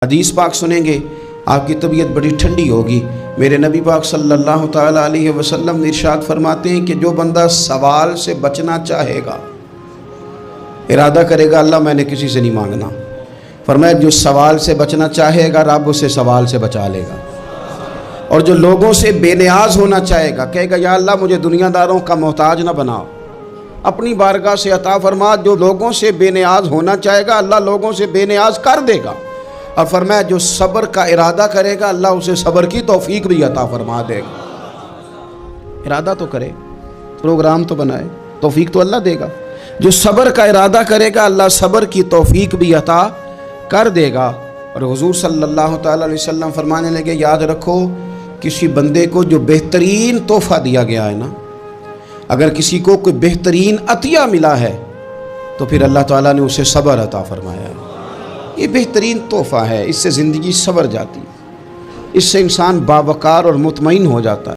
حدیث پاک سنیں گے آپ کی طبیعت بڑی ٹھنڈی ہوگی۔ میرے نبی پاک صلی اللہ تعالیٰ علیہ وسلم ارشاد فرماتے ہیں کہ جو بندہ سوال سے بچنا چاہے گا، ارادہ کرے گا اللہ میں نے کسی سے نہیں مانگنا، فرمایا جو سوال سے بچنا چاہے گا رب اسے سوال سے بچا لے گا، اور جو لوگوں سے بے نیاز ہونا چاہے گا کہے گا یا اللہ مجھے دنیا داروں کا محتاج نہ بناؤ، اپنی بارگاہ سے عطا فرما۔ جو لوگوں سے بے نیاز ہونا چاہے گا اللہ لوگوں سے بے نیاز کر دے گا، اور فرمایا جو صبر کا ارادہ کرے گا اللہ اسے صبر کی توفیق بھی عطا فرما دے گا۔ ارادہ تو کرے، پروگرام تو بنائے، توفیق تو اللہ دے گا۔ جو صبر کا ارادہ کرے گا اللہ صبر کی توفیق بھی عطا کر دے گا۔ اور حضور صلی اللہ تعالیٰ علیہ وسلم فرمانے لگے یاد رکھو کسی بندے کو جو بہترین تحفہ دیا گیا ہے نا، اگر کسی کو کوئی بہترین عطیہ ملا ہے تو پھر اللہ تعالیٰ نے اسے صبر عطا فرمایا ہے۔ یہ بہترین تحفہ ہے، اس سے زندگی سنور جاتی ہے، اس سے انسان باوقار اور مطمئن ہو جاتا ہے۔